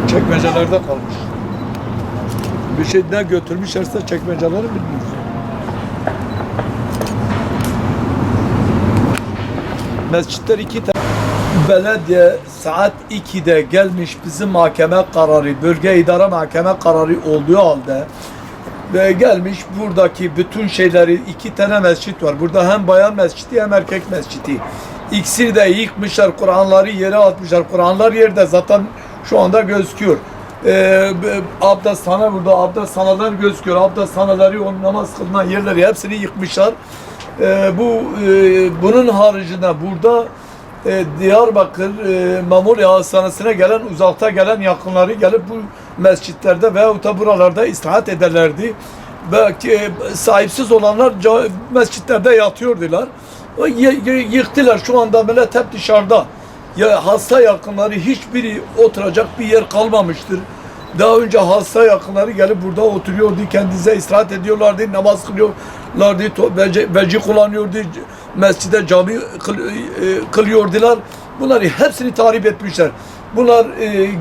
Çekmecelerde kalmış. Bir şey ne götürmüşlerse çekmeceleri bilmiyoruz. Mescitler iki tane. Belediye saat 2'de gelmiş bizim mahkeme kararı, bölge idare mahkeme kararı olduğu halde ve gelmiş buradaki bütün şeyleri, iki tane mescit var. Burada hem bayan mescidi hem erkek mescidi. İkisini de yıkmışlar, Kur'anları yere atmışlar. Kur'anlar yerde zaten şu anda gözüküyor. Abdesthane burada, abdesthanalar gözüküyor. Abdesthaneleri, o namaz kılınan yerleri hepsini yıkmışlar. Bunun haricinde burada Diyarbakır Mamurya Hastanesi'ne gelen, uzakta gelen yakınları gelip bu mescitlerde veyahut da buralarda istirahat ederlerdi. Belki sahipsiz olanlar mescitlerde yatıyordular. Yıktılar. Şu anda millet hep dışarıda. Ya hasta yakınları, hiçbiri oturacak bir yer kalmamıştır. Daha önce hasta yakınları gelip burada oturuyordu, kendinize istirahat ediyorlardı, namaz kılıyorlardı, veci kullanıyordu, mescide cami kılıyordular. Bunları hepsini tahrip etmişler. Bunlar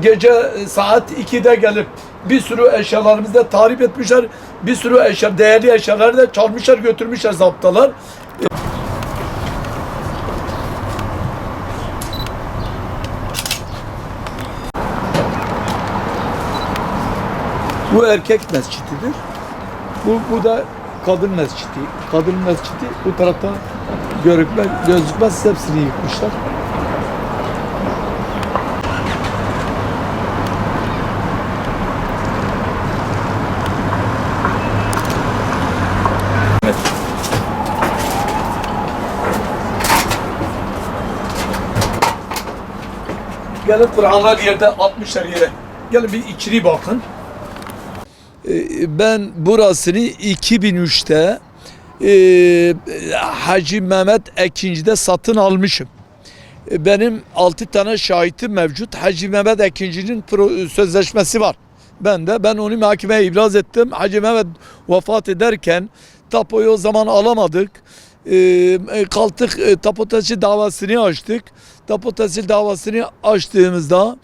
gece saat 2'de gelip bir sürü eşyalarımızı da tahrip etmişler. Bir sürü eşya, değerli eşyaları da çalmışlar, götürmüşler zaptalar. Bu erkek mescididir. Bu da kadın mescidi. Kadın mescidi bu tarafta gözükmez, hepsini yıkmışlar. Gelin Kur'anlar yerde atmışlar yere. Gelin bir içeri bakın. Ben burasını 2003'te Hacı Mehmet Ekinci'de satın almışım. Benim 6 tane şahitim mevcut. Hacı Mehmet Ekinci'nin sözleşmesi var. Ben onu mahkemeye ibraz ettim. Hacı Mehmet vefat ederken tapuyu o zaman alamadık. Kalktık, tapu tescil davasını açtık. Tapu tescil davasını açtığımızda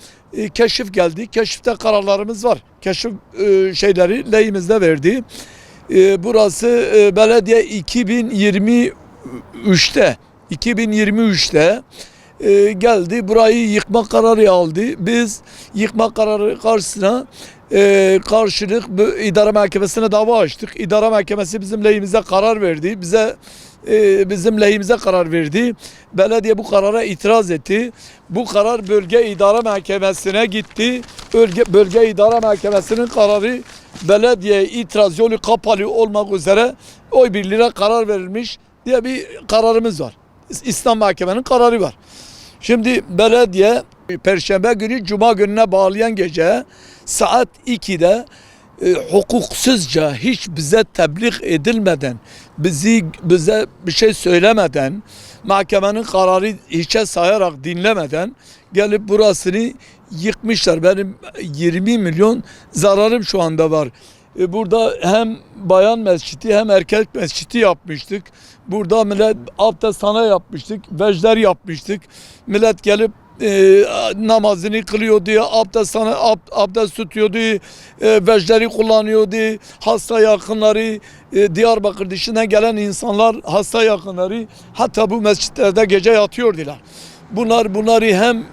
keşif geldi. Keşifte kararlarımız var. Keşif şeyleri lehimizde verdi. Burası belediye 2023'te geldi. Burayı yıkma kararı aldı. Biz yıkma kararı karşısına karşılık idare mahkemesine dava açtık. İdare mahkemesi bizim lehimize karar verdi. Bizim lehimize karar verdi. Belediye bu karara itiraz etti. Bu karar bölge idare mahkemesine gitti. Bölge idare mahkemesinin kararı belediye itiraz yolu kapalı olmak üzere oy birliğine karar verilmiş diye bir kararımız var. İslam mahkemenin kararı var. Şimdi belediye Perşembe günü Cuma gününe bağlayan gece saat 2'de hukuksuzca hiç bize tebliğ edilmeden, bize bir şey söylemeden, mahkemenin kararı hiçe sayarak dinlemeden gelip burasını yıkmışlar. Benim 20 milyon zararım şu anda var. Burada hem bayan mescidi hem erkek mescidi yapmıştık. Burada millet abdesthane yapmıştık, vecder yapmıştık. Millet gelip namazını kılıyordu, abdest tutuyordu, vecleri kullanıyordu, hasta yakınları, Diyarbakır dışına gelen insanlar, hasta yakınları hatta bu mescitlerde gece yatıyordular. Bunları hem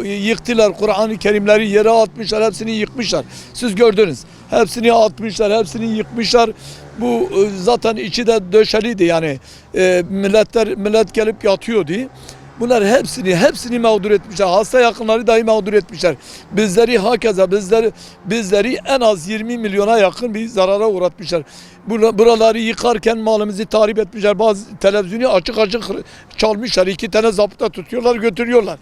yıktılar, Kur'an-ı Kerimleri yere atmışlar, hepsini yıkmışlar. Siz gördünüz. Hepsini atmışlar, hepsini yıkmışlar. Bu zaten içi de döşeliydi yani. Millet gelip yatıyordu. Bunlar hepsini mağdur etmişler. Hasta yakınları dahi mağdur etmişler. Bizleri hakeza bizleri en az 20 milyona yakın bir zarara uğratmışlar. Buraları yıkarken malımızı tahrip etmişler. Bazı televizyonu açık çalmışlar. 2 tane zabıta tutuyorlar, götürüyorlar.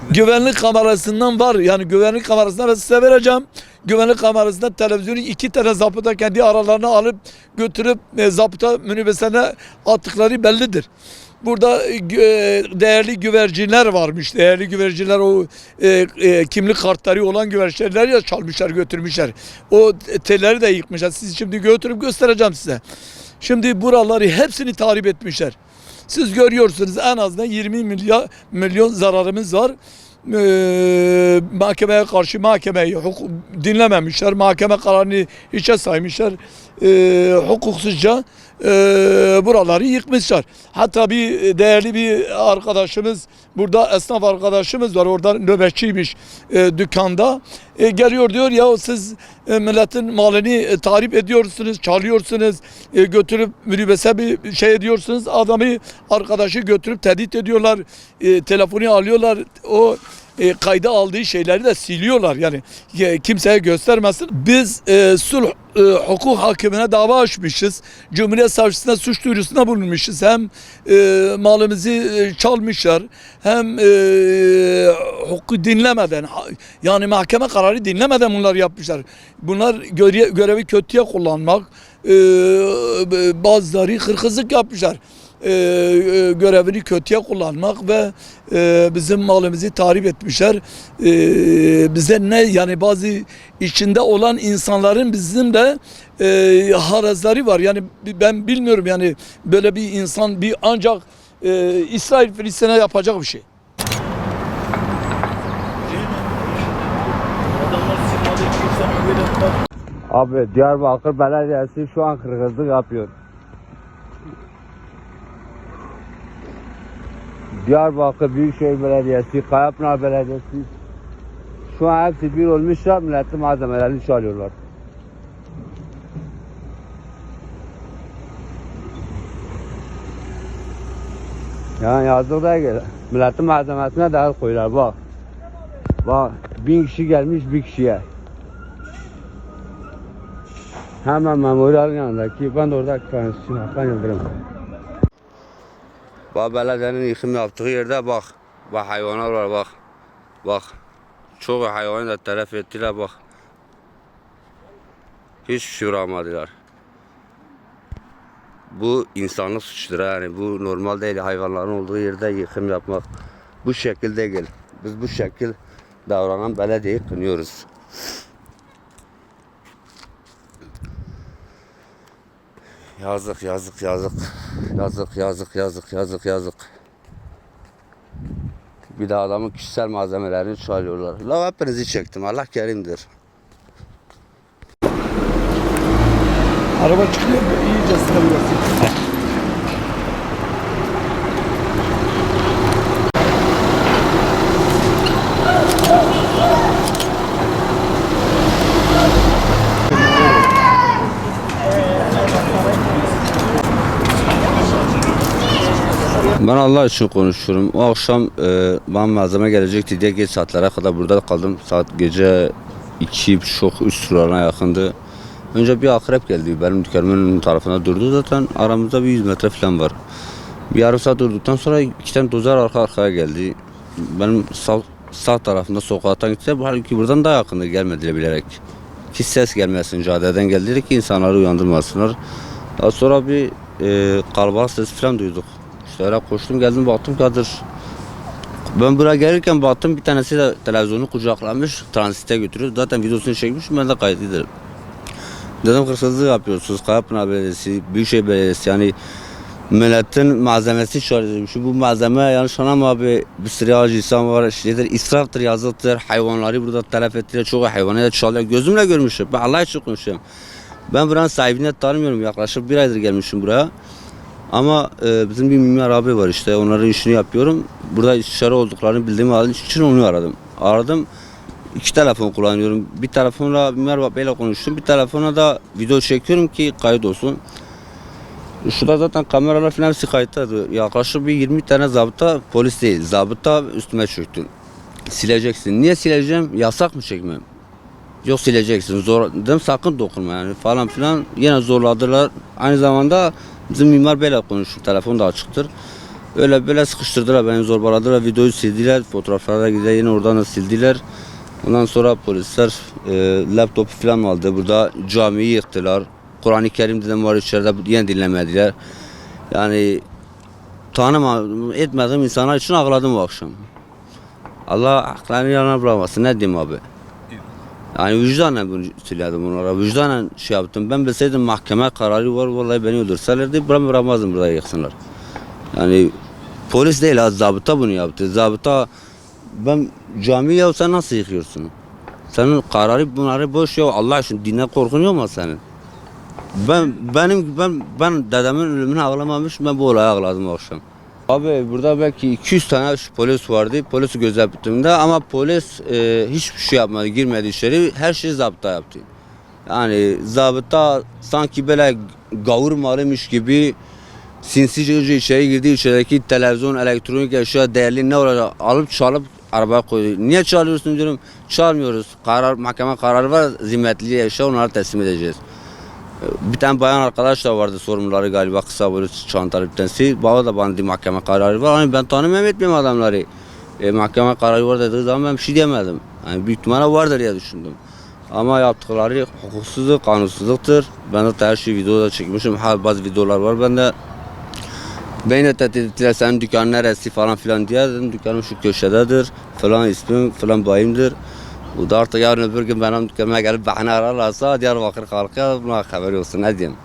Güvenlik kamerasından var. Yani güvenlik kamerasından ben size vereceğim. Güvenlik kamerasında televizyonu 2 tane zabıta kendi aralarına alıp götürüp zabıta minibüslerine attıkları bellidir. Burada değerli güvercinler varmış. Değerli güvercinler o kimlik kartları olan güvercinleri ya çalmışlar, götürmüşler. O telleri de yıkmışlar. Siz şimdi götürüp göstereceğim size. Şimdi buraları hepsini tahrip etmişler. Siz görüyorsunuz en azından 20 milyon zararımız var. mahkemeye karşı mahkemeyi dinlememişler. Mahkeme kararını hiçe saymışlar. Hukuksuzca buraları yıkmışlar. Hatta bir değerli bir arkadaşımız, burada esnaf arkadaşımız var, orada nöbetçiymiş dükkanda. Geliyor diyor ya, siz milletin malını tahrip ediyorsunuz, çalıyorsunuz, götürüp minibüse bir şey ediyorsunuz. Adamı, arkadaşı götürüp tehdit ediyorlar, telefonu alıyorlar, o kayda aldığı şeyleri de siliyorlar, yani kimseye göstermesin. Biz sulh hukuk hakimine dava açmışız. Cumhuriyet Savcısına suç duyurusunda bulunmuşuz. Hem malımızı çalmışlar, hem hukuku dinlemeden, yani mahkeme kararı dinlemeden bunlar yapmışlar. Bunlar görevi kötüye kullanmak, bazıları hırsızlık yapmışlar. Görevini kötüye kullanmak ve bizim malımızı tahrip etmişler. Bize ne, yani bazı içinde olan insanların bizim de harazları var. Yani ben bilmiyorum, yani böyle bir insan bir ancak İsrail Filistin'e yapacak bir şey. Abi Diyarbakır Belediyesi şu an hırsızlık yapıyor. Diyarbakır Büyükşehir Belediyesi, Kayapınar Belediyesi şu an hepsi bir olmuşlar, milletin malzemelerini çalıyorlar. Yani yazdık da gel. Milletin malzemesine de el koyuyorlar, bak. Bak 1000 kişi gelmiş bir kişiye. Hemen memorialin yanındaki, ben de oradaki tanışçıyım, Hakan Yıldırım. Bak belediyenin yıkım yaptığı yerde bak. Bak hayvanlar var bak. Bak. Çok hayvanı da telef ettiler bak. Hiç şey uğramadılar. Bu insanlık suçudur yani. Bu normal değil, hayvanların olduğu yerde yıkım yapmak. Bu şekilde değil. Biz bu şekil davranan belediyeyi kınıyoruz. Yazık yazık yazık. Yazık yazık yazık yazık yazık. Bir de adamın kişisel malzemelerini çalıyorlar. La hepinizi çektim. Allah kerimdir. Araba çıkıyor, iyice sıkılıyorsun. Ben Allah için konuşuyorum. O akşam bana malzeme gelecekti diye geç saatlere kadar burada kaldım. Saat gece 2.30-3 sularına yakındı. Önce bir akrep geldi. Benim dükkanımın tarafına durdu zaten. Aramızda bir 100 metre falan var. Bir yarım saat durduktan sonra 2 tane dozer arka arkaya geldi. Benim sağ tarafında sokaktan gitti. Halbuki buradan daha yakındı, gelmediler bilerek. Ki ses gelmesin, caddeden geldi ki insanları uyandırmasınlar. Daha sonra bir kalabalık ses falan duyduk. İşte öyle koştum geldim, baktım Kadir. Ben buraya gelirken baktım bir tanesi de televizyonu kucaklamış, transite götürüyor. Zaten videosunu çekmiş, ben de kaydederim. Dedim hırsızlık yapıyorsunuz, Kayapınar Belediyesi, Büyükşehir Belediyesi, yani milletin malzemesi çalıyor. Şu bu malzeme yanlış anlama abi, bir sürü ağacı insan var, şeyler, israftır, yazıktır, hayvanları burada telef ettiler, çok hayvanı da çalıyor. Gözümle görmüşüm, ben Allah için konuşuyorum. Ben buranın sahibini tanımıyorum, yaklaşık 1 aydır gelmişim buraya. Ama bizim bir mimar abi var, işte onların işini yapıyorum. Burada istişare olduklarını bildiğim için onu aradım. Aradım, 2 telefon kullanıyorum. Bir telefonla mimar abiyle konuştum, bir telefona da video çekiyorum ki kayıt olsun. Şurada zaten kameralar falan hepsi kayıttadır. Yaklaşık bir 20 tane zabıta, polis değil, zabıta üstüme çöktü. Sileceksin. Niye sileceğim? Yasak mı çekmem? Yok sileceksin. Zor dedim, sakın dokunma yani falan filan. Yine zorladılar. Aynı zamanda bizim mimar beyle konuştuk. Telefon da açıktır. Öyle böyle sıkıştırdılar beni, zorbaladılar. Videoyu sildiler. Fotoğraflara gider yine oradan da sildiler. Ondan sonra polisler laptopu falan aldı. Burada camiyi yıktılar. Kur'an-ı Kerim dedim var içeride, yine dinlemediler. Yani etmediğim insanlar için ağladım bu akşam. Allah aklarını yanına bırakmasın, ne diyeyim abi. Yani vicdanen bunu söyledim onlara, vicdanen şey yaptım. Ben bilseydim mahkeme kararı var, vallahi beni öldürselerdi, bırakmazdım burada yıksınlar. Yani polis değil, zabıta bunu yaptı. Zabıta ben cami ya sen nasıl yıkıyorsun? Senin kararı bunları boş ya Allah için dine korkun yok mu senin? Ben dedemin ölümünü ağlamamış ben bu olayı ağladım akşam. Abi burada belki 200 tane polis vardı. Polisi gözetimde ama polis hiçbir şey yapmadı. Girmedi içeri. Her şeyi zabıta yaptı. Yani zabıta sanki böyle gavur malıymış gibi sinsice içeri girdi. İçerideki televizyon, elektronik eşya değerli ne olacak alıp çalıp arabaya koydu. Niye çalıyorsun diyorum. Çalmıyoruz. Mahkeme kararı var. Zimmetli eşya onları teslim edeceğiz. Bir tane bayan arkadaş da vardı sorumluları galiba kısa böyle çantalı bir tanesi. Baba da bana dedi mahkeme kararı var. Hani ben tanımam etmiyorum adamları. Mahkeme kararı var dediği zaman ben bir şey diyemedim. Yani büyük ihtimalle vardır diye düşündüm. Ama yaptıkları hukuksuzluk, kanunsuzluktur. Ben de her şeyi videoda çekmişim. Bazı videolar var bende. Beni de tehdit ettiler senin dükkanın neresi falan filan diye. Dedim dükkanım şu köşededir. Falan ismim falan bayımdır. Bu da artık yarın öbür gün benim dükkanıma gelip bahane ararlarsa Diyarbakır halkı buna haber olsun ne diyeyim.